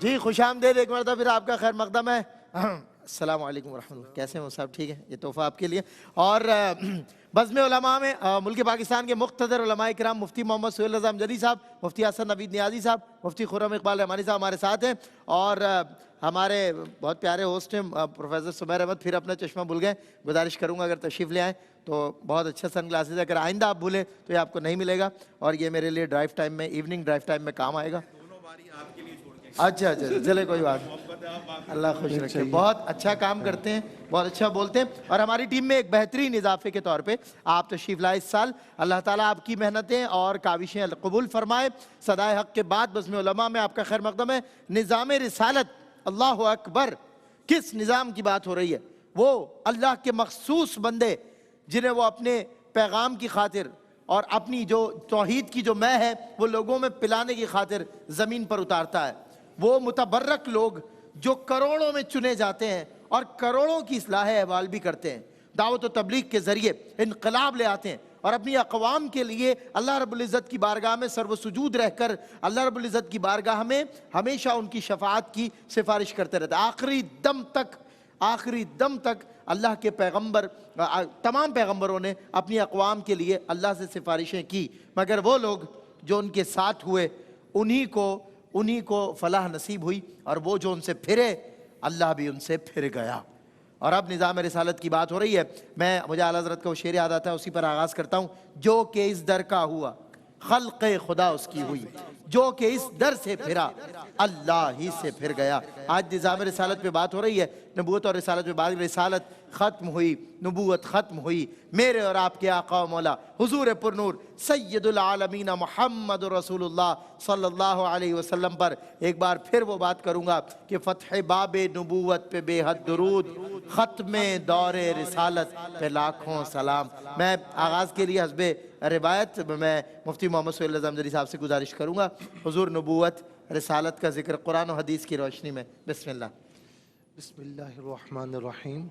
جی خوش آمدید ایک مرتبہ پھر آپ کا خیر مقدم ہے۔ السلام علیکم ورحمۃ اللہ، کیسے ہیں صاحب؟ ٹھیک ہے، یہ تحفہ آپ کے لیے۔ اور بزم علماء میں ملک پاکستان کے مقتدر علماء کرام مفتی محمد سہیل رضا امجدی صاحب، مفتی حسن نوید نیازی صاحب، مفتی خرم اقبال رحمانی صاحب ہمارے ساتھ ہیں، اور ہمارے بہت پیارے ہوسٹ ہیں پروفیسر سمیر احمد، پھر اپنا چشمہ بھول گئے، گزارش کروں گا اگر تشریف لے آئیں تو بہت اچھا سن گلاسز ہے، اگر آئندہ آپ بھولیں تو یہ آپ کو نہیں ملے گا، اور یہ میرے لیے ڈرائیو ٹائم میں، ایوننگ ڈرائیو ٹائم میں کام آئے گا۔ اچھا چلے کوئی بات نہیں، اللہ خوش رکھے، بہت اچھا کام کرتے ہیں، بہت اچھا بولتے ہیں، اور ہماری ٹیم میں ایک بہترین اضافے کے طور پہ آپ تشریف لائے اس سال۔ اللہ تعالیٰ آپ کی محنتیں اور کاوشیں قبول فرمائے۔ صدائے حق کے بعد بزم علماء میں آپ کا خیر مقدم ہے۔ نظام رسالت، اللہ اکبر، کس نظام کی بات ہو رہی ہے؟ وہ اللہ کے مخصوص بندے جنہیں وہ اپنے پیغام کی خاطر اور اپنی جو توحید کی جو میں ہے وہ لوگوں میں پلانے کی خاطر زمین پر اتارتا ہے۔ وہ متبرک لوگ جو کروڑوں میں چنے جاتے ہیں اور کروڑوں کی اصلاح احوال بھی کرتے ہیں، دعوت و تبلیغ کے ذریعے انقلاب لے آتے ہیں، اور اپنی اقوام کے لیے اللہ رب العزت کی بارگاہ میں سر و سجود رہ کر اللہ رب العزت کی بارگاہ میں ہمیشہ ان کی شفاعت کی سفارش کرتے رہتے ہیں۔ آخری دم تک اللہ کے پیغمبر، تمام پیغمبروں نے اپنی اقوام کے لیے اللہ سے سفارشیں کی، مگر وہ لوگ جو ان کے ساتھ ہوئے انہی کو فلاح نصیب ہوئی، اور وہ جو ان سے پھرے اللہ بھی ان سے پھر گیا۔ اور اب نظام رسالت کی بات ہو رہی ہے، مجھے اعلیٰ حضرت کا وہ شعر یاد آتا ہے، اسی پر آغاز کرتا ہوں۔ جو کہ اس در کا ہوا خلق خدا اس کی ہوئی، جو کہ اس در سے پھرا اللہ ہی سے پھر گیا۔ آج نظام رسالت پہ بات ہو رہی ہے، نبوت اور رسالت پہ بات، رسالت ختم ہوئی، نبوت ختم ہوئی، میرے اور آپ کے آقا و مولا حضور پر نور سید العالمین محمد رسول اللہ صلی اللہ علیہ وسلم پر ایک بار پھر وہ بات کروں گا کہ فتح باب نبوت پہ بے حد درود، ختم دور رسالت پہ لاکھوں سلام۔ میں آغاز کے لیے حسب روایت میں مفتی محمد سہیل رضا امجدی صاحب سے گزارش کروں گا، حضور نبوت رسالت کا ذکر قرآن و حدیث کی روشنی میں۔ بسم اللہ۔ بسم اللہ الرحمن الرحیم۔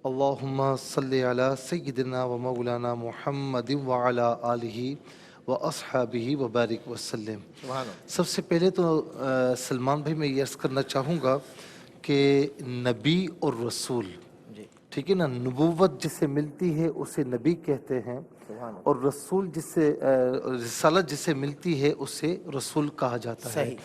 اللہم صلی علی سیدنا و مولانا محمد وعلی آلہ و اصحابہ و بارک وسلم۔ سب سے پہلے تو سلمان بھائی میں یہ عرض کرنا چاہوں گا کہ نبی اور رسول، ٹھیک ہے نا، نبوت جسے ملتی ہے اسے نبی کہتے ہیں، اور رسول رسالت جسے ملتی ہے اسے رسول کہا جاتا ہے۔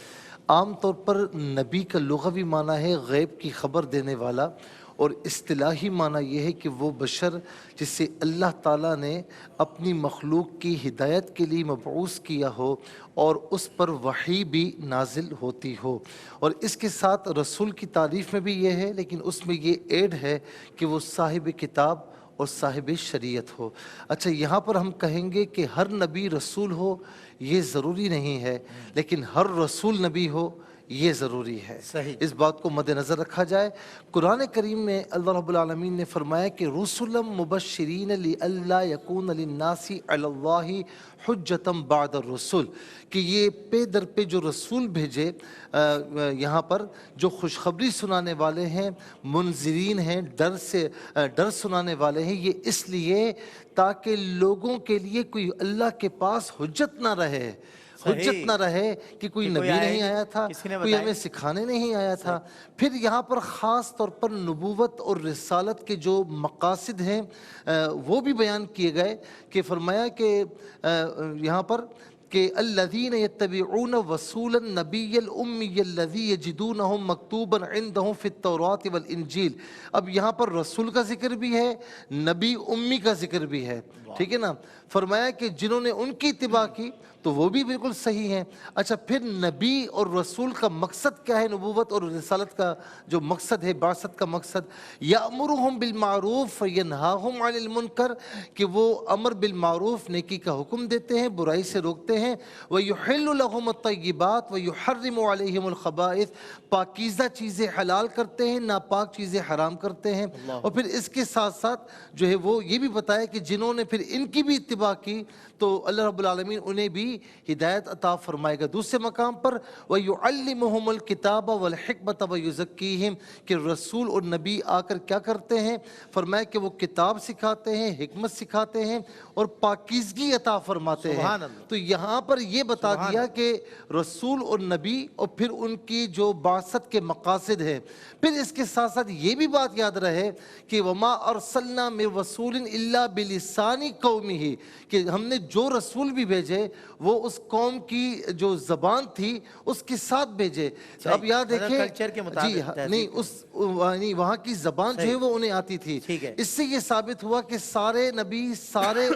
عام طور پر نبی کا لغوی معنی ہے غیب کی خبر دینے والا، اور اصطلاحی معنی یہ ہے کہ وہ بشر جسے اللہ تعالیٰ نے اپنی مخلوق کی ہدایت کے لیے مبعوث کیا ہو اور اس پر وحی بھی نازل ہوتی ہو۔ اور اس کے ساتھ رسول کی تعریف میں بھی یہ ہے، لیکن اس میں یہ ایڈ ہے کہ وہ صاحب کتاب اور صاحب شریعت ہو۔ اچھا، یہاں پر ہم کہیں گے کہ ہر نبی رسول ہو یہ ضروری نہیں ہے، لیکن ہر رسول نبی ہو یہ ضروری ہے۔ اس بات کو مد نظر رکھا جائے۔ قرآن کریم میں اللہ رب العالمین نے فرمایا کہ رسلا مبشرین لئلا یکون للناس علی اللہ حجۃ بعد الرسل، کہ یہ پے در پہ جو رسول بھیجے یہاں پر جو خوشخبری سنانے والے ہیں، منذرین ہیں، ڈر سنانے والے ہیں، یہ اس لیے تاکہ لوگوں کے لیے کوئی اللہ کے پاس حجت نہ رہے، حجت نہ رہے کہ کوئی نبی نہیں آیا تھا، کوئی ہمیں سکھانے نہیں آیا تھا۔ پھر یہاں پر خاص طور پر نبوت اور رسالت کے جو مقاصد ہیں وہ بھی بیان کیے گئے، کہ فرمایا کہ یہاں پر کہ الذین یتبعون رسول النبی الامی الذی یجدونہ مکتوبا عندہم فی التوراۃ والانجیل۔ اب یہاں پر رسول کا ذکر بھی ہے، نبی امی کا ذکر بھی ہے، ٹھیک ہے نا۔ فرمایا کہ جنہوں نے ان کی اتباع کی تو وہ بھی بالکل صحیح ہیں۔ اچھا، پھر نبی اور رسول کا مقصد کیا ہے؟ نبوت اور رسالت کا جو مقصد ہے، بعثت کا مقصد، یأمرہم بالمعروف وینہاہم عن المنکر، کہ وہ امر بالمعروف نیکی کا حکم دیتے ہیں، برائی سے روکتے ہیں، ویحل لہم الطیبات ویحرم علیہم الخبائث، پاکیزہ چیزیں حلال کرتے ہیں، ناپاک چیزیں حرام کرتے ہیں۔ اور پھر اس کے ساتھ ساتھ جو ہے وہ یہ بھی بتایا کہ جنہوں نے پھر ان کی بھی اتباع کی تو اللہ رب العالمین انہیں بھی ہدایت عطا فرمائے گا۔ دوسرے مقام پر وَيُعَلِّمُهُمُ الْكِتَابَ وَالْحِكْمَةَ وَيُزَكِّيهِمْ کہ رسول اور نبی آ کر کیا کرتے ہیں؟ فرمایا کہ وہ کتاب سکھاتے ہیں، حکمت سکھاتے ہیں اور پاکیزگی عطا فرماتے ہیں۔ سبحان اللہ۔ تو یہاں پر یہ بتا دیا کہ رسول اور نبی اور پھر ان کی جو بعثت کے مقاصد ہیں۔ پھر اس کے ساتھ ساتھ یہ بھی بات یاد رہے کہ وما ارسلنا من رسول الا بلسان قومه کہ ہم نے جو رسول بھی بھیجے وہ اس قوم کی جو زبان تھی اس کے ساتھ بھیجے۔ اب یاد دیکھیں کلچر کے مطابق نہیں اس وہاں کی زبان جو ہے وہ انہیں آتی تھی۔ اس سے یہ ثابت ہوا کہ سارے نبی سارے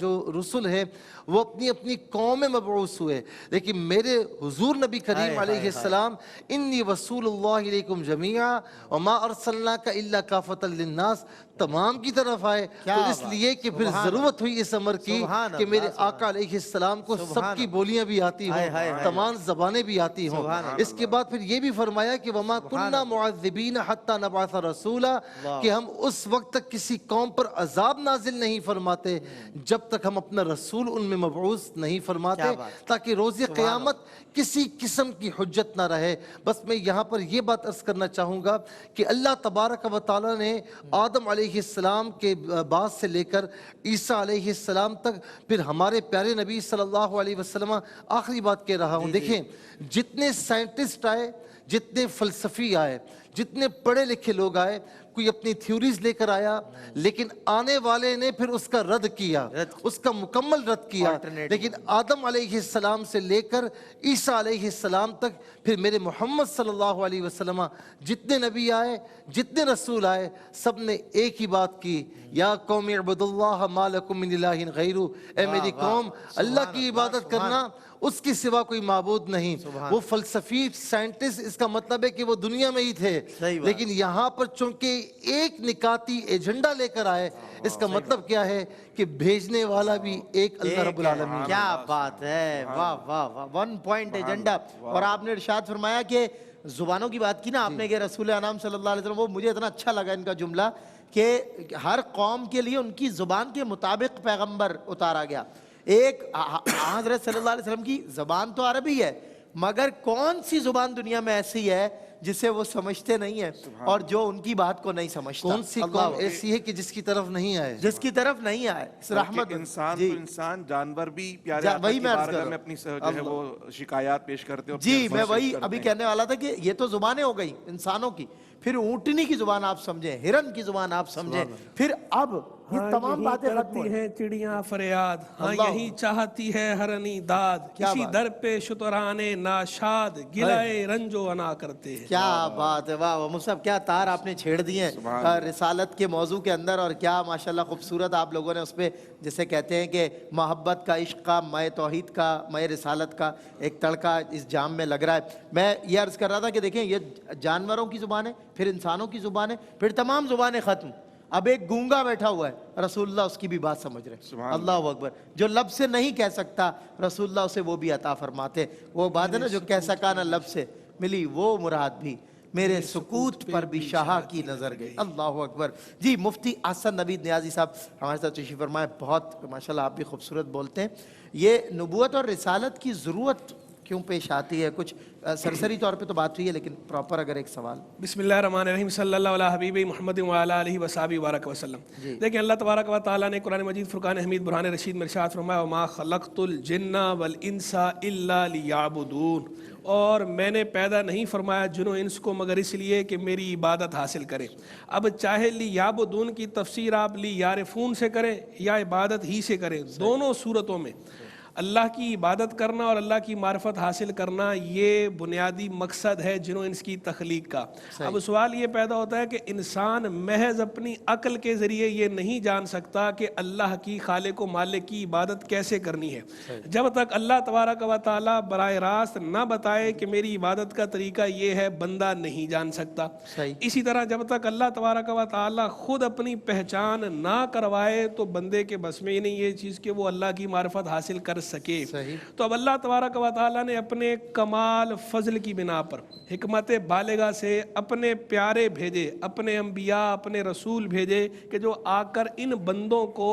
جو رسول ہیں وہ اپنی اپنی قوم میں مبعوث ہوئے، لیکن میرے حضور نبی کریم علیہ السلام انی رسول اللہ علیکم جمیعا وما ارسلناک الا کافۃ للناس تمام کی طرف آئے۔ تو اس لیے کہ پھر ضرورت ہوئی اس امر کی کہ میرے آقا علیہ السلام کو سب کی بولیاں بھی آتی ہوں، تمام زبانیں بھی آتی ہوں۔ اس کے بعد پھر یہ بھی فرمایا کہ وما کننا معذبین حتی نبعث رسولا کہ ہم اس وقت تک کسی قوم پر عذاب نازل نہیں فرماتے جب تک ہم اپنا رسول ان میں مبعوث نہیں فرماتے، تاکہ روز قیامت کسی قسم کی حجت نہ رہے۔ بس میں یہاں پر یہ بات عرض کرنا چاہوں گا کہ اللہ تبارک و تعالیٰ نے آدم علیہ السلام کے بعد سے لے کر عیسیٰ علیہ السلام تک پھر ہمارے پیارے نبی صلی اللہ علیہ وسلم، آخری بات کہہ رہا ہوں، دیکھیں جتنے سائنٹسٹ آئے، جتنے فلسفی آئے، جتنے پڑھے لکھے لوگ آئے، کوئی اپنی تھیوریز لے کر آیا، لیکن آنے والے نے پھر اس کا رد کیا، اس کا مکمل رد کیا۔ لیکن آدم علیہ السلام سے لے کر عیسیٰ علیہ السلام تک پھر میرے محمد صلی اللہ علیہ وسلم جتنے نبی آئے، جتنے رسول آئے، سب نے ایک ہی بات کی، یا قوم اعبدوا اللہ ما لکم من الہ غیرہ، اے میری قوم اللہ کی عبادت کرنا، اس کی سوا کوئی معبود نہیں۔ وہ فلسفی سائنٹسٹ اس کا مطلب ہے کہ وہ دنیا میں ہی تھے، لیکن یہاں پر چونکہ ایک نکاتی ایجنڈا لے کر آئے، اس کا مطلب کیا ہے کہ بھیجنے والا بھی ایک اللہ رب العالمین۔ کیا بات ہے، واہ واہ واہ، ون پوائنٹ ایجنڈا۔ اور آپ نے ارشاد فرمایا کہ زبانوں کی بات کی نا آپ نے کہ رسول انام صلی اللہ علیہ وسلم، وہ مجھے اتنا اچھا لگا ان کا جملہ کہ ہر قوم کے لیے ان کی زبان کے مطابق پیغمبر اتارا گیا۔ ایک حضرت صلی اللہ علیہ وسلم کی زبان تو عربی ہے، مگر کون سی زبان دنیا میں ایسی ہے جسے وہ سمجھتے نہیں ہیں اور جو ان کی بات کو نہیں سمجھتا؟ کون سی قوم ایسی ہے کہ جس کی طرف نہیں آئے، جس کی طرف نہیں آئے؟ رحمت انسان تو انسان، جانور بھی پیارے آقا کی بارگاہ میں اپنی جو ہے وہ شکایات پیش کرتے ہیں۔ جی میں وہی ابھی کہنے والا تھا کہ یہ تو زبانیں ہو گئی انسانوں کی، پھر اونٹنی کی زبان آپ سمجھیں، ہرن کی زبان آپ سمجھیں، پھر اب یہ تمام باتیں کرتی ہیں چڑیاں فریاد، ہاں یہی چاہتی ہے ہرنی داد، کسی در پہ شترانے ناشاد گلائے رنج و انا کرتے ہیں۔ کیا بات ہے، واہ مصعب، کیا تار آپ نے چھیڑ دیے ہیں رسالت کے موضوع کے اندر، اور کیا ماشاءاللہ خوبصورت آپ لوگوں نے اس پہ جسے کہتے ہیں کہ محبت کا، عشق کا، مائے توحید کا، مائے رسالت کا ایک تڑکا اس جام میں لگ رہا ہے۔ میں یہ عرض کر رہا تھا کہ دیکھیں یہ جانوروں کی زبانیں، پھر انسانوں کی زبانیں، پھر تمام زبانیں ختم، اب ایک گونگا بیٹھا ہوا ہے، رسول اللہ اس کی بھی بات سمجھ رہے ہیں۔ اللہ اکبر، جو لب سے نہیں کہہ سکتا رسول اللہ اسے وہ بھی عطا فرماتے۔ وہ بات ہے نا جو کہہ سکا نہ لب سے، ملی وہ مراد بھی، میرے سکوت پر بھی شاہ کی نظر گئی۔ اللہ اکبر۔ جی مفتی احسن نوید نیازی صاحب ہمارے ساتھ تشریف فرمائے، بہت ماشاءاللہ آپ بھی خوبصورت بولتے ہیں۔ یہ نبوت اور رسالت کی ضرورت کیوں پیش آتی ہے؟ کچھ سرسری طور پہ تو بات ہوئی ہے، لیکن پراپر اگر ایک سوال۔ بسم اللہ الرحمن الرحیم، صلی اللہ علیہ حبیب محمد وعلی آلہ وصحبہ وبارک وسلم۔ دیکھیں اللہ تبارک و تعالیٰ نے قرآن مجید فرقان حمید برہان رشید میں ارشاد فرمایا وما خلقت الجن والانس الا لیعبدون، اور میں نے پیدا نہیں فرمایا جن و انس کو مگر اس لیے کہ میری عبادت حاصل کریں۔ اب چاہے لیعبدون کی تفسیر آپ لیعرفون سے کریں یا عبادت ہی سے کریں، دونوں صورتوں میں اللہ کی عبادت کرنا اور اللہ کی معرفت حاصل کرنا یہ بنیادی مقصد ہے جن و انس کی تخلیق کا۔ اب سوال یہ پیدا ہوتا ہے کہ انسان محض اپنی عقل کے ذریعے یہ نہیں جان سکتا کہ اللہ کی خالق و مالک کی عبادت کیسے کرنی ہے۔ جب تک اللہ تبارک و تعالیٰ براہ راست نہ بتائے کہ میری عبادت کا طریقہ یہ ہے، بندہ نہیں جان سکتا۔ اسی طرح جب تک اللہ تبارک و تعالیٰ خود اپنی پہچان نہ کروائے تو بندے کے بس میں ہی نہیں یہ چیز کہ وہ اللہ کی معرفت حاصل کر سکے۔ تو اب اللہ تبارک و تعالیٰ نے اپنے کمال فضل کی بنا پر حکمت بالغہ سے اپنے پیارے بھیجے، اپنے انبیاء، اپنے رسول بھیجے کہ جو آ کر ان بندوں کو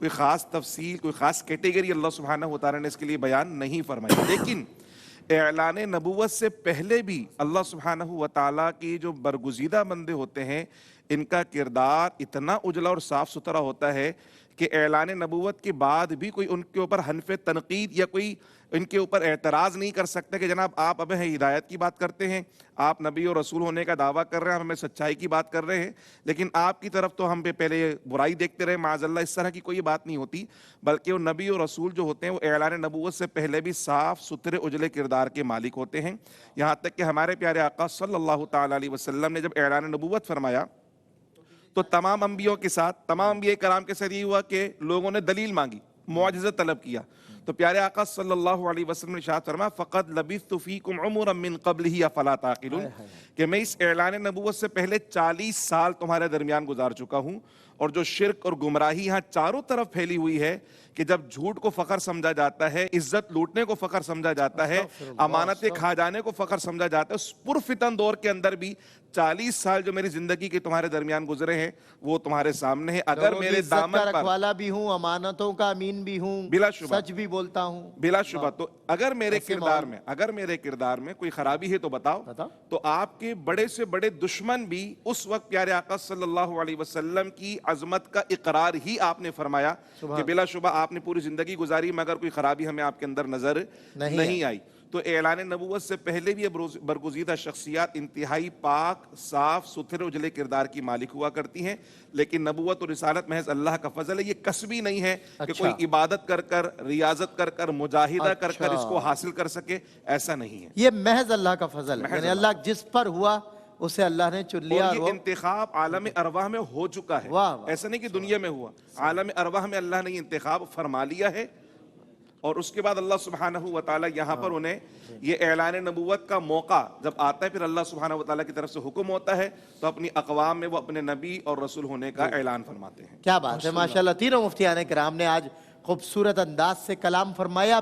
کوئی خاص تفصیل، کوئی خاص کیٹیگری اللہ سبحانہ و تعالیٰ نے اس کے لیے بیان نہیں فرمائی. لیکن اعلان نبوت سے پہلے بھی اللہ سبحانہ و تعالیٰ کی جو برگزیدہ بندے ہوتے ہیں ان کا کردار اتنا اجلا اور صاف ستھرا ہوتا ہے کہ اعلان نبوت کے بعد بھی کوئی ان کے اوپر حنف تنقید یا کوئی ان کے اوپر اعتراض نہیں کر سکتا کہ جناب آپ اب ہدایت کی بات کرتے ہیں، آپ نبی اور رسول ہونے کا دعویٰ کر رہے ہیں، ہمیں سچائی کی بات کر رہے ہیں، لیکن آپ کی طرف تو ہم پہ پہلے برائی دیکھتے رہے. معاذ اللہ اس طرح کی کوئی بات نہیں ہوتی، بلکہ وہ نبی اور رسول جو ہوتے ہیں وہ اعلان نبوت سے پہلے بھی صاف ستھرے اجلے کردار کے مالک ہوتے ہیں. یہاں تک کہ ہمارے پیارے آقا صلی اللہ تعالیٰ علیہ وسلم نے جب اعلان نبوت فرمایا تو تمام انبیاء کے ساتھ، تمام انبیاء کرام کے ساتھ یہ ہوا کہ لوگوں نے دلیل مانگی، معجزہ طلب کیا. تو پیارے آقا صلی اللہ علیہ وسلم نے ارشاد فرمایا فقد لبثت فیکم عمرا من قبلہ افلا تعقلون، کہ میں اس اعلان نبوت سے پہلے 40 سال تمہارے درمیان گزار چکا ہوں. اور جو شرک اور گمراہی یہاں چاروں طرف پھیلی ہوئی ہے کہ جب جھوٹ کو فخر سمجھا جاتا ہے، عزت لوٹنے کو فخر سمجھا جاتا ہے، امانتیں کھا جانے کو فخر سمجھا جاتا ہے، اس پرفتن دور کے اندر بھی 40 سال جو میری زندگی کے تمہارے درمیان گزرے ہیں وہ تمہارے سامنے ہیں. اگر میرے دامن پر رکھوالا بھی ہوں، امانتوں کا امین بھی ہوں، بلا شبہ سچ بھی بولتا ہوں، بلا شبہ، تو اگر میرے کردار میں کوئی خرابی ہے تو بتاؤ. تو آپ کے بڑے سے بڑے دشمن بھی اس وقت پیارے آقا صلی اللہ علیہ وسلم کی عظمت کا اقرار ہی آپ نے فرمایا کہ بلا شبہ آپ نے پوری زندگی گزاری مگر کوئی خرابی ہمیں آپ کے اندر نظر نہیں آئی. تو اعلان نبوت سے پہلے بھی برگزیدہ شخصیات انتہائی پاک، صاف ستھرے اجلے کردار کی مالک ہوا کرتی ہیں. لیکن نبوت اور رسالت محض اللہ کا فضل ہے، یہ کسبی نہیں ہے کہ کوئی عبادت کر کر، ریاضت کر کر، مجاہدہ کر کر اس کو حاصل کر سکے، ایسا نہیں ہے. یہ محض اللہ کا فضل ہے، یعنی اللہ جس پر ہوا اسے اللہ نے چن لیا. اور یہ انتخاب عالم ارواح میں ہو چکا ہے، ایسا نہیں کہ دنیا میں ہوا، عالم ارواح میں اللہ نے یہ انتخاب فرما لیا ہے. اور اس کے بعد اللہ سبحانہ و تعالیٰ یہاں پر انہیں یہ اعلان نبوت کا موقع جب آتا ہے، پھر اللہ سبحانہ و تعالیٰ کی طرف سے حکم ہوتا ہے تو اپنی اقوام میں وہ اپنے نبی اور رسول ہونے کا اعلان فرماتے ہیں. کیا بات ہے، ماشاءاللہ. تینوں مفتیان کرام نے آج خوبصورت انداز سے کلام فرمایا.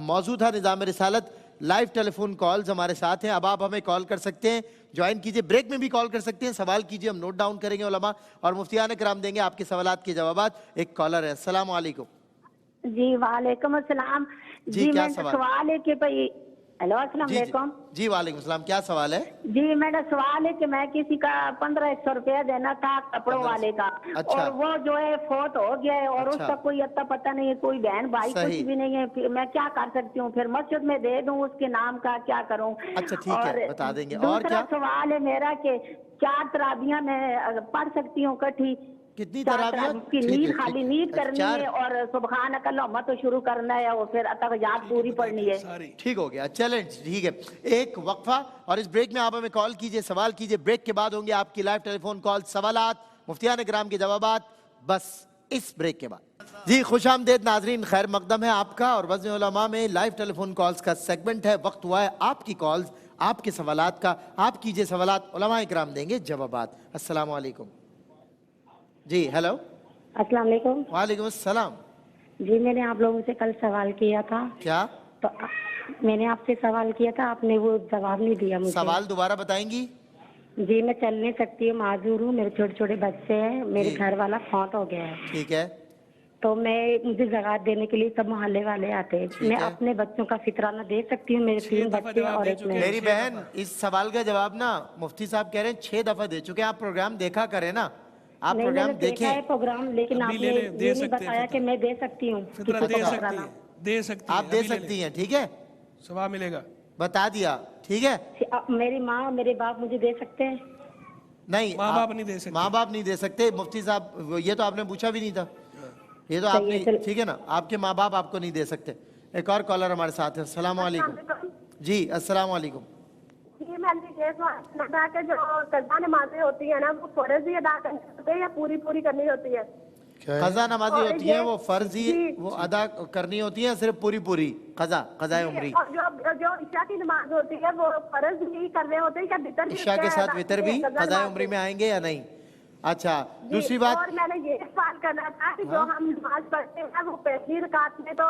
موجود ہے نظام رسالت لائیو ٹیلی فون کالز ہمارے ساتھ ہیں. اب آپ ہمیں کال کر سکتے ہیں، جوائن کیجئے، بریک میں بھی کال کر سکتے ہیں، سوال کیجئے، ہم نوٹ ڈاؤن کریں گے علماء اور مفتیان کرام دیں گے آپ کے سوالات کے جوابات. ایک کالر ہے. السلام علیکم. جی وعلیکم السلام. جی کیا سوال ہے کہ بھائی ہیلو السلام علیکم. جی وعلیکم السلام، کیا سوال ہے؟ جی میرا سوال ہے کہ میں کسی کا 1500 روپیہ دینا تھا کپڑوں والے کا، اور وہ جو ہے فوت ہو گیا ہے اور اس کا کوئی اتا پتہ نہیں ہے، کوئی بہن بھائی کچھ بھی نہیں ہے، میں کیا کر سکتی ہوں؟ پھر مسجد میں دے دوں اس کے نام کا، کیا کروں؟ اچھا ٹھیک ہے، بتا دیں گے. اور دوسرا سوال ہے میرا کہ 4 تراویحیں میں پڑھ سکتی ہوں کٹھی؟ کتنی تراویح کی نیند خالی نیند کرنی ہے اور سبحانک اللہم تو شروع کرنا ہے اور پھر اتحیات پوری پڑھنی ہے. ٹھیک ہو گیا، چلیں ٹھیک ہے. ایک وقفہ اور اس بریک میں آپ ہمیں کال کیجئے، سوال کیجئے. بریک کے بعد ہوں گے آپ کی لائیو ٹیلی فون کال، سوالات، مفتیان کرام کے جوابات، بس اس بریک کے بعد. جی خوش آمدید ناظرین، خیر مقدم ہے آپ کا. اور وزن علماء میں لائیو ٹیلی فون کالز کا سیگمنٹ ہے. وقت ہوا ہے آپ کی کالز، آپ کے سوالات کا. آپ کیجئے سوالات، علماء کرام دیں گے جوابات. السلام علیکم. جی ہیلو. السلام علیکم. وعلیکم السلام. جی میں نے آپ لوگوں سے کل سوال کیا تھا. کیا؟ تو میں نے آپ سے سوال کیا تھا، آپ نے وہ جواب نہیں دیا مجھے. سوال دوبارہ بتائیں گی؟ جی میں چل نہیں سکتی ہوں، معذور ہوں، میرے چھوٹے چھوٹے بچے ہیں، میرے گھر والا فوت ہو گیا ہے. ٹھیک ہے. تو مجھے زکوٰۃ دینے کے لیے سب محلے والے آتے ہیں. میں اپنے بچوں کا فطرانہ دے سکتی ہوں؟ میرے 3 بچے اور ایک میں. میری بہن اس سوال کا جواب نا مفتی صاحب کہہ رہے ہیں 6 دفعہ دے چکے ہیں. آپ پروگرام دیکھا کریں نا، آپ پروگرام دیکھیں. پروگرام لیکن آپ نے یہ نہیں بتایا کہ میں دے سکتی ہوں. آپ دے سکتی ہیں، ٹھیک ہے، ثواب ملے گا. بتا دیا، ٹھیک ہے. میری ماں میرے باپ مجھے دے سکتے ہیں؟ نہیں، ماں باپ نہیں دے سکتے. ماں باپ نہیں دے سکتے. مفتی صاحب یہ تو آپ نے پوچھا بھی نہیں تھا، یہ تو آپ نے، ٹھیک ہے نا، آپ کے ماں باپ آپ کو نہیں دے سکتے. ایک اور کالر ہمارے ساتھ ہے. السلام علیکم. جی السلام علیکم. جی میں نے یہ سوال تھا کہ جو قضا نمازیں ہوتی ہیں نا وہ فرض ہی ادا کرنی ہوتی ہے یا پوری کرنی ہوتی ہے؟ قضا نمازیں ہوتی ہیں وہ فرض ہی وہ ادا کرنی ہوتی ہیں، صرف پوری قضائے عمری. اور جو عشاء کی نماز ہوتی ہے وہ فرض ہی کرنے ہوتے ہیں یا وتر بھی؟ عشاء کے ساتھ وتر بھی قضائے عمری میں آئیں گے یا نہیں؟ اچھا دوسری بات، اور میں نے یہ سوال کرنا تھا کہ جو ہم نماز پڑھتے ہیں وہ پہلی رکعت میں تو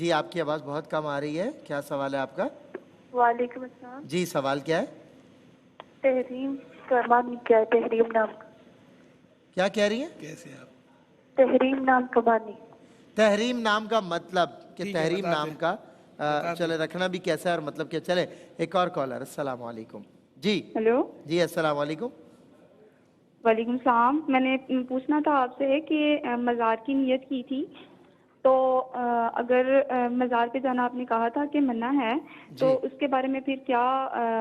جی آپ کی آواز بہت کم آ رہی ہے, کیا سوال ہے آپ کا؟ وعلیکم السلام. جی سوال کیا ہے؟ تحریم کمانی کیا ہے؟ تحریم نام کیا کہہ رہی ہیں؟ کیسے آپ؟ تحریم نام کمانی. تحریم نام کا مطلب کہ تحریم نام کا چلے رکھنا بھی کیسا ہے اور مطلب کیا. چلے ایک اور کالر. السلام علیکم. جی ہیلو. جی السلام علیکم. وعلیکم السلام. میں نے پوچھنا تھا آپ سے کہ مزار کی نیت کی تھی, تو اگر مزار پہ جانا آپ نے کہا تھا کہ منع ہے, تو اس کے بارے میں پھر کیا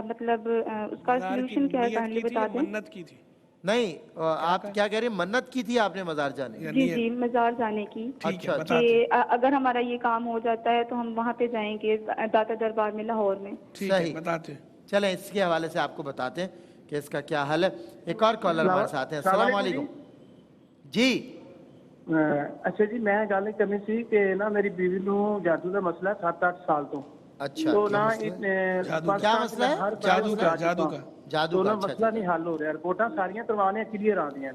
مطلب اس کا سولوشن کیا ہے, کائنڈلی بتا دیں. منت کی تھی. نہیں, آپ کیا کہہ رہی ہیں؟ منت کی تھی آپ نے مزار جانے کی؟ جی جی مزار جانے کی. اچھا کہ اگر ہمارا یہ کام ہو جاتا ہے تو ہم وہاں پہ جائیں گے داتا دربار میں لاہور میں. صحیح, بتاتے ہیں. چلیں اس کے حوالے سے آپ کو بتاتے ہیں کہ اس کا کیا حل ہے. ایک اور کالر ہمارے ساتھ ہیں. السلام علیکم. جی اچھا جی, میں گل کرنی سی کہ نا میری بیوی نو جادو کا مسئلہ ہے 7-8 سال تو. اچھا, تو نا کیا مسئلہ ہے؟ جادو کا مسئلہ نہیں حل ہو رہا. رپورٹاں ساریاں کروانے کلیئر آ رہی ہیں.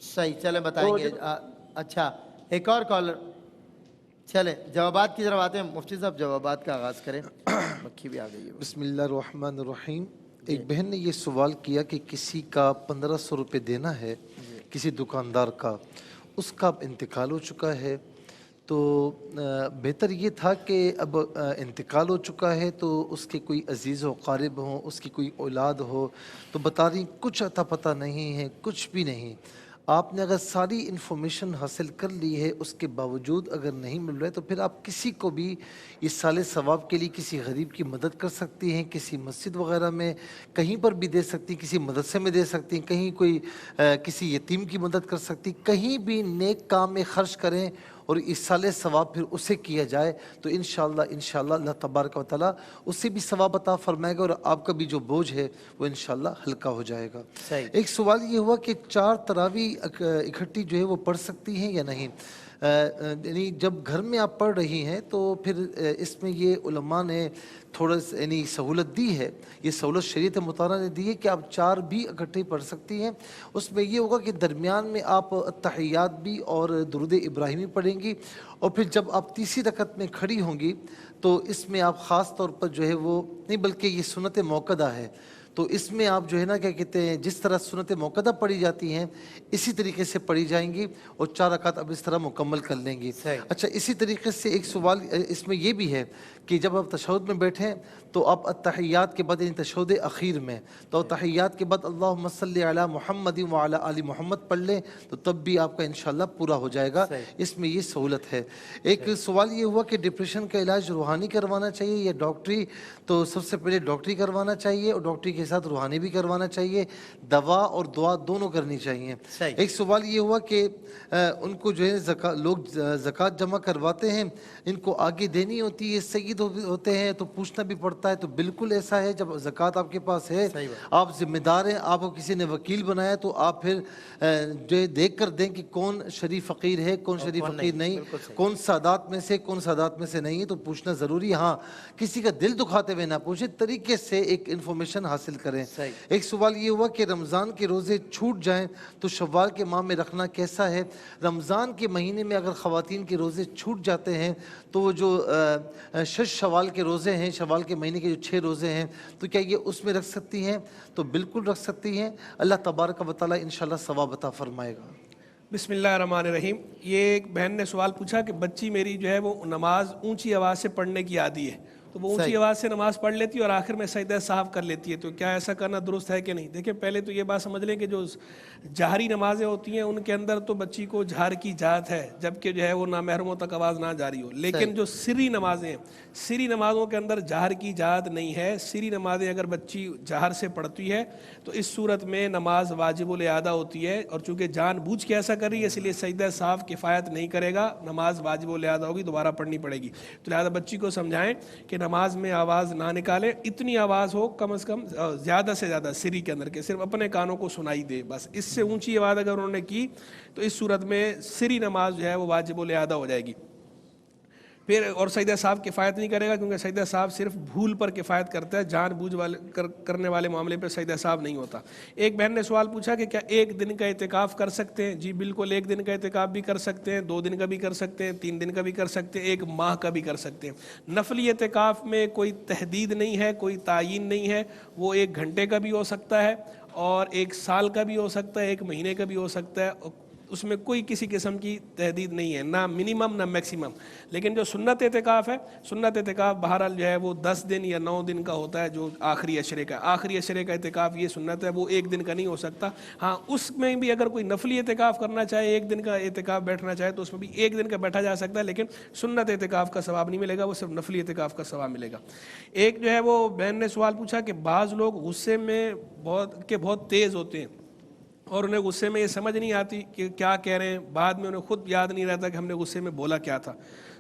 صحیح, چلیں بتائیں گے. اچھا ایک اور کالر. چلیں جوابات کی طرف آتے ہیں. مفتی صاحب جوابات کا آغاز کریں. مکھی بھی آ گئی ہے. بسم اللہ الرحمن الرحیم. ایک بہن نے یہ سوال کیا کہ کسی کا 1500 روپے دینا ہے کسی دکاندار کا, اس کا اب انتقال ہو چکا ہے, تو بہتر یہ تھا کہ اب انتقال ہو چکا ہے تو اس کے کوئی عزیز و قارب ہوں, اس کی کوئی اولاد ہو, تو بتا رہی کچھ عطا پتہ نہیں ہے, کچھ بھی نہیں. آپ نے اگر ساری انفارمیشن حاصل کر لی ہے, اس کے باوجود اگر نہیں مل رہا ہے, تو پھر آپ کسی کو بھی اس سال ثواب کے لیے کسی غریب کی مدد کر سکتی ہیں, کسی مسجد وغیرہ میں کہیں پر بھی دے سکتی, کسی مدرسے میں دے سکتی ہیں, کہیں کوئی کسی یتیم کی مدد کر سکتی, کہیں بھی نیک کام میں خرچ کریں اور اس سال ثواب پھر اسے کیا جائے, تو انشاءاللہ اللہ تبارک و تعالیٰ اسے بھی ثواب عطا فرمائے گا اور آپ کا بھی جو بوجھ ہے وہ انشاءاللہ ہلکا ہو جائے گا. ایک سوال یہ ہوا کہ 4 تراویح اکٹھی جو ہے وہ پڑھ سکتی ہیں یا نہیں. یعنی جب گھر میں آپ پڑھ رہی ہیں تو پھر اس میں یہ علماء نے تھوڑا یعنی سہولت دی ہے, یہ سہولت شریعت مطالعہ نے دی ہے کہ آپ 4 بھی اکٹھے پڑھ سکتی ہیں. اس میں یہ ہوگا کہ درمیان میں آپ التحیات بھی اور درود ابراہیمی پڑھیں گی, اور پھر جب آپ تیسری رکعت میں کھڑی ہوں گی تو اس میں آپ خاص طور پر جو ہے وہ نہیں, بلکہ یہ سنت موقدہ ہے, تو اس میں آپ جو ہے نا کیا کہتے ہیں, جس طرح سنت موقدہ پڑھی جاتی ہیں اسی طریقے سے پڑھی جائیں گی اور 4 رکعت اب اس طرح مکمل کر لیں گی. اچھا اسی طریقے سے ایک سوال اس میں یہ بھی ہے کہ جب آپ تشہد میں بیٹھیں تو آپ التحیات کے بعد یعنی تشہد اخیر میں تو تحیات کے بعد اللہم صلی علی محمد وعلی آل محمد پڑھ لیں تو تب بھی آپ کا انشاءاللہ پورا ہو جائے گا. اس میں یہ سہولت ہے. ایک سوال یہ ہوا کہ ڈپریشن کا علاج روحانی کروانا چاہیے یا ڈاکٹری, تو سب سے پہلے ڈاکٹری کروانا چاہیے اور ڈاکٹری کے ساتھ روحانی بھی کروانا چاہیے, دوا اور دعا دونوں کرنی چاہیے. ایک سوال یہ ہوا کہ ان کو جو ہے لوگ زکوٰۃ جمع کرواتے ہیں, ان کو آگے دینی ہوتی ہے, سید ہوتے ہیں تو پوچھنا بھی پڑتا ہے, تو بالکل ایسا ہے, جب زکوٰۃ آپ کے پاس ہے, آپ ذمہ دار ہیں, آپ کو کسی نے وکیل بنایا تو آپ پھر جو دیکھ کر دیں کہ کون شریف فقیر ہے, کون شریف فقیر نہیں, کون سادات میں سے کون سادات میں سے نہیں ہے, تو پوچھنا ضروری. ہاں کسی کا دل دکھاتے ہوئے نہ پوچھیں, طریقے سے ایک انفارمیشن حاصل کریں. ایک سوال یہ ہوا کہ رمضان کے روزے چھوٹ جائیں تو شوال کے ماہ میں رکھنا کیسا ہے. رمضان کے مہینے میں اگر خواتین کے روزے چھوٹ جاتے ہیں تو وہ جو 6 شوال کے روزے ہیں, شوال کے مہینے کے جو 6 روزے ہیں, تو کیا یہ اس میں رکھ سکتی ہیں؟ تو بالکل رکھ سکتی ہیں. اللہ تبارک و تعالیٰ انشاءاللہ ثواب عطا فرمائے گا. بسم اللہ الرحمن الرحیم. یہ ایک بہن نے سوال پوچھا کہ بچی میری جو ہے وہ نماز اونچی آواز سے پڑھنے کی عادی ہے, تو وہ اونچی آواز سے نماز پڑھ لیتی ہے اور آخر میں سجدہ صاحب کر لیتی ہے, تو کیا ایسا کرنا درست ہے کہ نہیں؟ دیکھیں پہلے تو یہ بات سمجھ لیں کہ جو جہری نمازیں ہوتی ہیں ان کے اندر تو بچی کو جہر کی اجازت ہے, جبکہ جو ہے وہ نامحرموں تک آواز نہ جاری ہو. لیکن جو سری نمازیں ہیں, سری نمازوں کے اندر جہر کی اجازت نہیں ہے. سری نمازیں اگر بچی جہر سے پڑھتی ہے تو اس صورت میں نماز واجب الاعادہ ہوتی ہے, اور چونکہ جان بوجھ کے ایسا کر رہی ہے اس لیے سجدہ صاحب کفایت نہیں کرے گا, نماز واجب الاعادہ ہوگی, دوبارہ پڑھنی پڑے گی. تو لہٰذا بچی کو سمجھائیں کہ نماز میں آواز نہ نکالے, اتنی آواز ہو کم از کم زیادہ سے زیادہ سری کے اندر کہ صرف اپنے کانوں کو سنائی دے بس. اس سے اونچی آواز اگر انہوں نے کی تو اس صورت میں سری نماز جو ہے وہ واجب الاعادہ ہو جائے گی. پھر اور سجدہ صاحب کفایت نہیں کرے گا کیونکہ سجدہ صاحب صرف بھول پر کفایت کرتا ہے، جان بوجھ والے کرنے والے معاملے پہ سجدہ صاحب نہیں ہوتا۔ ایک بہن نے سوال پوچھا کہ کیا ایک دن کا اعتکاف کر سکتے ہیں؟ جی بالکل، ایک دن کا اعتکاف بھی کر سکتے ہیں، 2 دن کا بھی کر سکتے ہیں، 3 دن کا بھی کر سکتے ہیں، 1 ماہ کا بھی کر سکتے ہیں۔ نفلی اعتکاف میں کوئی تحدید نہیں ہے، کوئی تعین نہیں ہے، وہ 1 گھنٹے کا بھی ہو سکتا ہے اور 1 سال کا بھی ہو سکتا ہے، 1 مہینے کا بھی ہو سکتا ہے، اس میں کوئی کسی قسم کی تحدید نہیں ہے، نہ منیمم نہ میکسیمم۔ لیکن جو سنت اعتکاف ہے، سنت اعتکاف بہرحال جو ہے وہ 10 دن یا 9 دن کا ہوتا ہے، جو آخری عشرے کا، آخری عشرے کا اعتکاف یہ سنت ہے، وہ 1 دن کا نہیں ہو سکتا۔ ہاں اس میں بھی اگر کوئی نفلی اعتکاف کرنا چاہے، 1 دن کا اعتکاف بیٹھنا چاہے تو اس میں بھی 1 دن کا بیٹھا جا سکتا ہے، لیکن سنت اعتکاف کا ثواب نہیں ملے گا، وہ صرف نفلی اعتکاف کا ثواب ملے گا۔ ایک جو ہے وہ بہن نے سوال پوچھا کہ بعض لوگ غصے میں بہت تیز ہوتے ہیں اور انہیں غصے میں یہ سمجھ نہیں آتی کہ کیا کہہ رہے ہیں، بعد میں انہیں خود یاد نہیں رہتا کہ ہم نے غصے میں بولا کیا تھا۔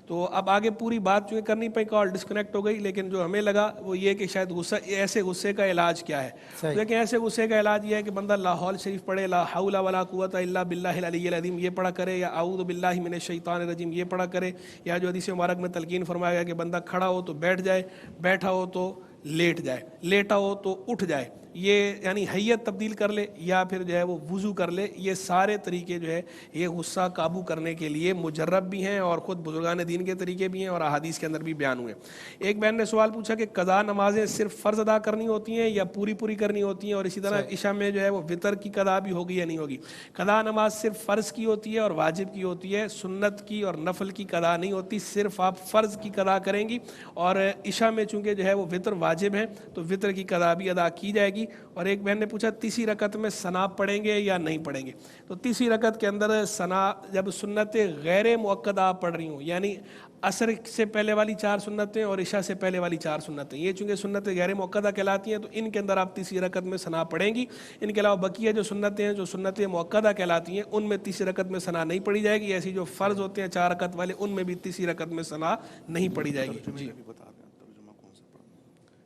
تو اب آگے پوری بات چونکہ کرنی پئی، کال ڈسکنیکٹ ہو گئی، لیکن جو ہمیں لگا وہ یہ کہ شاید ایسے غصے کا علاج کیا ہے۔ لیکن ایسے غصے کا علاج یہ ہے کہ بندہ لاہور شریف پڑھے، لا حول ولا قوت الا باللہ العلی العظیم یہ پڑھا کرے، یا اعوذ باللہ من الشیطان الرجیم یہ پڑھا کرے، یا جو حدیث مبارک میں تلقین فرمایا گیا کہ بندہ کھڑا ہو تو بیٹھ جائے، بیٹھا ہو تو لیٹ جائے، لیٹا ہو تو اٹھ جائے، یہ یعنی حیت تبدیل کر لے، یا پھر جو ہے وہ وضو کر لے۔ یہ سارے طریقے جو ہے یہ غصہ قابو کرنے کے لیے مجرب بھی ہیں اور خود بزرگان دین کے طریقے بھی ہیں اور احادیث کے اندر بھی بیان ہوئے۔ ایک بہن نے سوال پوچھا کہ قضا نمازیں صرف فرض ادا کرنی ہوتی ہیں یا پوری کرنی ہوتی ہیں، اور اسی طرح عشاء میں جو ہے وہ وطر کی قضا بھی ہوگی یا نہیں ہوگی؟ قضا نماز صرف فرض کی ہوتی ہے اور واجب کی ہوتی ہے، سنت کی اور نفل کی قضا نہیں ہوتی، صرف آپ فرض کی قضا کریں گی، اور عشاء میں چونکہ جو ہے وہ وطر واجب ہے تو وطر کی قضا بھی ادا کی جائے گی۔ اور ایک بہن نے پوچھا تیسری رکعت میں ثنا پڑھیں گے یا نہیں پڑھیں گے؟ تو تیسری رکعت کے اندر ثنا جب سنت غیر مؤکدہ آپ پڑھ رہی ہوں، یعنی عصر سے پہلے والی 4 سنتیں اور عشاء سے پہلے والی 4 سنتیں، یہ چونکہ سنتیں غیر مؤکدہ کہلاتی ہیں تو ان کے اندر آپ تیسری رکعت میں ثنا پڑھیں گی۔ ان کے علاوہ بقیہ جو سنتیں ہیں جو سنتیں مؤکدہ کہلاتی ہیں ان میں تیسری رکعت میں ثنا نہیں پڑھی جائے گی، ایسی جو فرض ہوتے ہیں 4 رکعت والے ان میں بھی تیسری رکعت میں ثنا نہیں پڑھی جائے گی۔ جی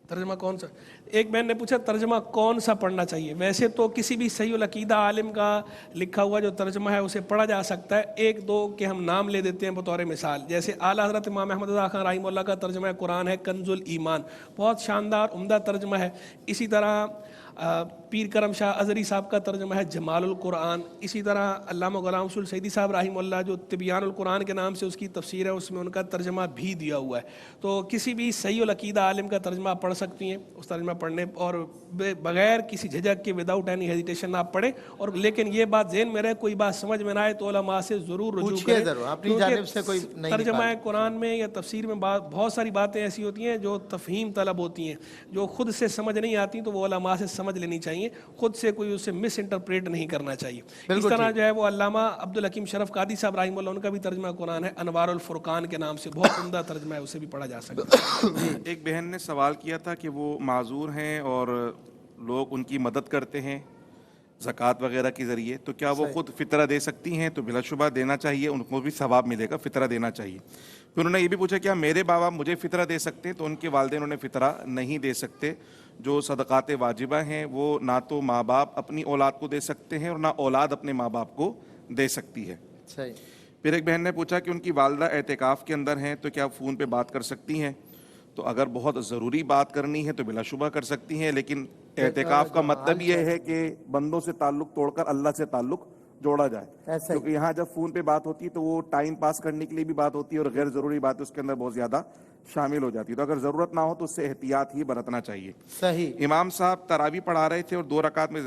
ترجمہ کون سا؟ ایک بہن نے پوچھا ترجمہ کون سا پڑھنا چاہیے؟ ویسے تو کسی بھی صحیح العقیدہ عالم کا لکھا ہوا جو ترجمہ ہے اسے پڑھا جا سکتا ہے۔ 1-2 کے ہم نام لے دیتے ہیں بطور مثال، جیسے اعلیٰ حضرت امام احمد رضا خان رحمہ اللہ کا ترجمہ قرآن ہے کنز الایمان، بہت شاندار عمدہ ترجمہ ہے۔ اسی طرح پیر کرم شاہ ازری صاحب کا ترجمہ ہے جمال القرآن۔ اسی طرح علامہ غلام رسول سعیدی صاحب رحمہ اللہ جو تبیان القرآن کے نام سے اس کی تفسیر ہے، اس میں ان کا ترجمہ بھی دیا ہوا ہے۔ تو کسی بھی صحیح العقیدہ عالم کا ترجمہ آپ پڑھ سکتی ہیں، اس ترجمہ پڑھنے اور بغیر کسی جھجک کے وداؤٹ اینی ہیزیٹیشن آپ پڑھیں۔ اور لیکن یہ بات ذہن میں رہے، کوئی بات سمجھ میں نہ آئے تو علماء سے ضرور رجوع کریں، کیونکہ ترجمہ قرآن میں یا تفسیر میں بہت ساری باتیں ایسی ہوتی ہیں جو تفہیم طلب ہوتی ہیں، جو خود سے سمجھ نہیں آتی تو وہ علماء سے سمجھ لینی چاہیے، خود سے کوئی اسے مس انٹرپریٹ نہیں کرنا چاہیے۔ اس طرح جو ہے وہ علامہ عبدالحکیم شرف قادری صاحب رحمہ اللہ ان کا بھی ترجمہ قرآن ہے انوار الفرقان کے نام سے، بہت عمدہ ترجمہ ہے، اسے بھی پڑھا جا سکتا ہے۔ ایک بہن نے سوال کیا تھا کہ وہ معذور ہیں اور لوگ ان کی مدد کرتے ہیں زکوٰۃ وغیرہ کے ذریعے، تو کیا وہ خود فطرہ دے سکتی ہیں؟ تو بلا شبہ دینا چاہیے، ان کو بھی ثواب ملے گا، فطرہ دینا چاہیے۔ پھر انہوں نے یہ بھی پوچھا کیا میرے بابا مجھے فطرہ دے سکتے ہیں؟ تو ان کے والدین انہیں فطرہ نہیں دے سکتے۔ جو صدقات واجبہ ہیں وہ نہ تو ماں باپ اپنی اولاد کو دے سکتے ہیں اور نہ اولاد اپنے ماں باپ کو دے سکتی ہے۔ پھر ایک بہن نے پوچھا کہ ان کی والدہ اعتکاف کے اندر ہیں تو کیا فون پہ بات کر سکتی ہیں؟ تو اگر بہت ضروری بات کرنی ہے تو بلا شبہ کر سکتی ہیں، لیکن اعتکاف کا مطلب یہ ہے کہ بندوں سے تعلق توڑ کر اللہ سے تعلق جوڑا جائے، کیونکہ یہاں جب فون پہ بات ہوتی ہے تو وہ ٹائم پاس کرنے کے لیے بھی بات ہوتی ہے اور غیر ضروری بات اس کے اندر بہت زیادہ شامل ہو جاتی ہے، تو اگر ضرورت نہ ہو تو اس سے احتیاط ہی برتنا چاہیے۔ صحیح۔ امام صاحب تراویح پڑھا رہے تھے اور 2 رکعت میں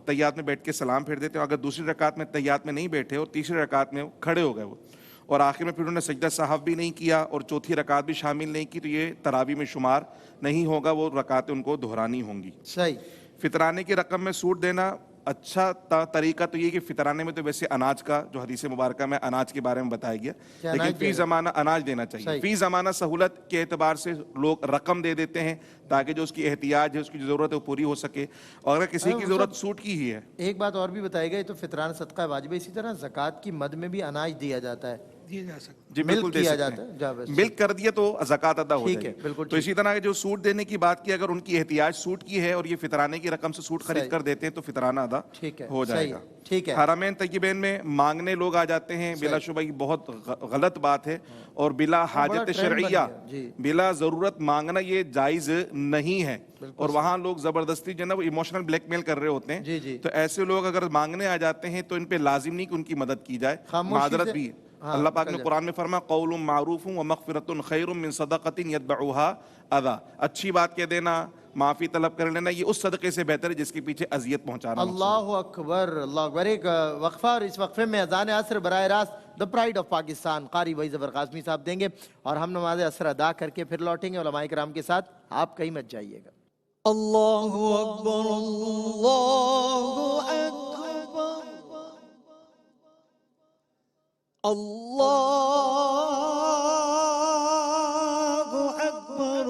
تحیات میں بیٹھ کے سلام پھیر دیتے، اور اگر دوسری رکعت میں تحیات میں نہیں بیٹھے اور تیسری رکعت میں کھڑے ہو گئے وہ، اور آخر میں پھر انہوں نے سجدہ سہو بھی نہیں کیا اور چوتھی رکعت بھی شامل نہیں کی، تو یہ تراویح میں شمار نہیں ہوگا، وہ رکعتیں ان کو دہرانی ہوں گی۔ صحیح۔ فطرانے کی رقم میں سود دینا اچھا طریقہ تو یہ کہ فطرانے میں تو ویسے اناج کا جو حدیث مبارکہ میں اناج کے بارے میں بتایا گیا، لیکن فی زمانہ اناج دینا چاہیے۔ فی زمانہ سہولت کے اعتبار سے لوگ رقم دے دیتے ہیں تاکہ جو اس کی احتیاج ہے، اس کی جو ضرورت ہے وہ پوری ہو سکے، اور اگر کسی کی ضرورت سوٹ کی ہی ہے۔ ایک بات اور بھی بتائی گئی تو فطران صدقہ واجب ہے، اسی طرح زکوٰۃ کی مد میں بھی اناج دیا جاتا ہے، دیے جا سکتے جی بالکل دے سکتے ہیں. ملک کر دیا تو زکوٰۃ ادا ہو جائے گی. تو اسی طرح جو سود دینے کی بات کی, اگر ان کی احتیاج سود کی ہے اور یہ فطرانے کی رقم سے سود خرید کر دیتے ہیں تو فطرانہ ادا ہو جائے گا. حرمین طیبین میں مانگنے لوگ آ جاتے ہیں, بلا شبہ یہ بہت غلط بات ہے, اور بلا حاجت شرعیہ بلا ضرورت مانگنا یہ جائز نہیں ہے. اور وہاں لوگ زبردستی جو ہے نا وہ ایموشنل بلیک میل کر رہے ہوتے ہیں. تو ایسے لوگ اگر مانگنے آ جاتے ہیں تو ان پہ لازم نہیں کہ ان کی مدد کی جائے, معذرت بھی. اللہ پاک نے قرآن میں فرمایا قول معروف ومغفرۃ خیر من صدقۃ یتبعها اذی. اچھی بات کہہ دینا, معافی طلب کر لینا, یہ اس صدقے سے بہتر ہے جس کے پیچھے اذیت پہنچانا. اللہ اکبر, اللہ اکبر. ایک وقفہ, اور اس وقفے میں اذان عصر براہ راست دا پرائڈ آف پاکستان قاری بھائی ظفر قاسمی صاحب دیں گے, اور ہم نماز عصر ادا کر کے پھر لوٹیں گے علماء کرام کے ساتھ. آپ کہیں مت جائیے گا. اللہ اکبر اللہ اکبر اللہ اکبر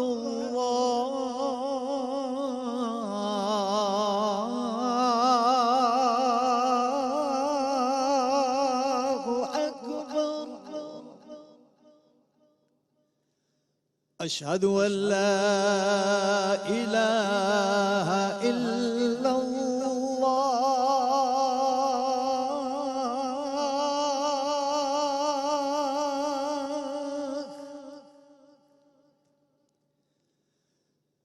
اشہد ان لا الہ الا اللہ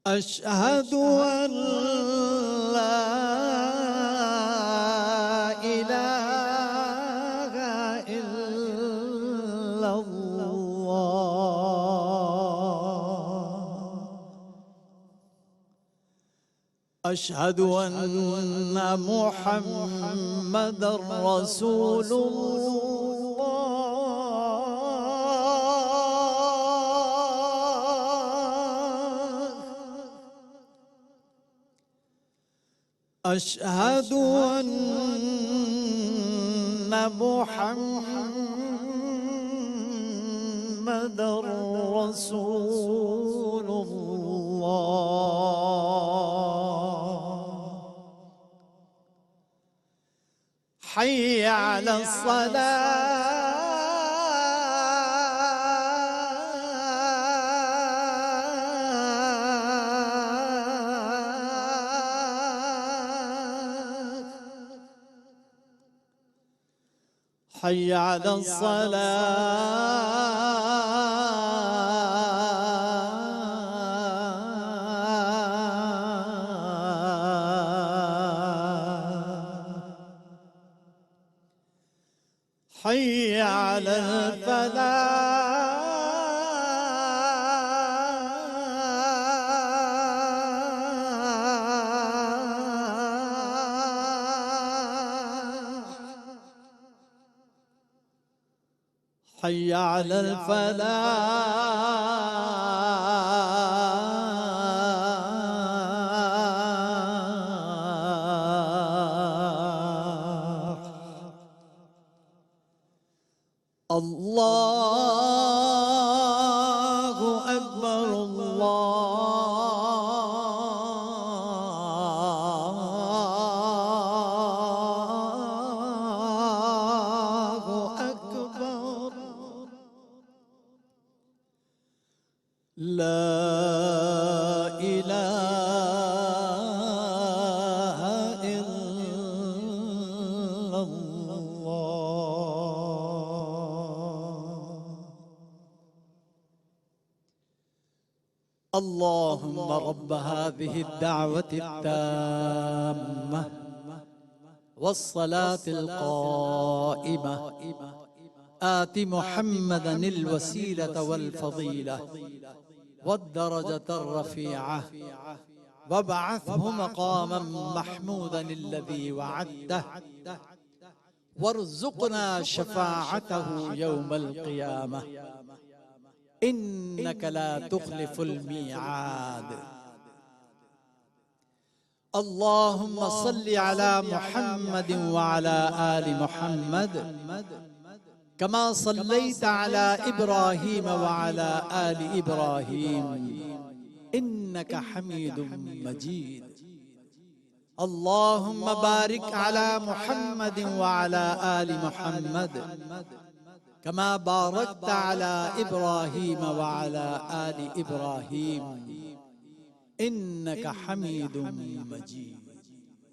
اشہد ان لا الہ الا اشہد ان محمد رسول اللہ اشہد ان محمد رسول حي على الصلاة حي على حي على الفلاح حي على الفلاح اللہ اکبر اللہ اکبر لا الہ الا اللهم رب هذه الدعوة التامة والصلاة القائمة آت محمدا الوسيلة والفضيلة والدرجة الرفيعة وابعثه مقاما محمودا الذي وعدته وارزقنا شفاعته يوم القيامة إنك لا تخلف الميعاد. اللهم صل على محمد وعلى آل محمد كما صليت على إبراهيم وعلى آل إبراهيم إنك حميد مجيد. اللهم بارك على محمد وعلى آل محمد كما باركت على إبراهيم وعلى آل إبراهيم إنك حميد مجيد.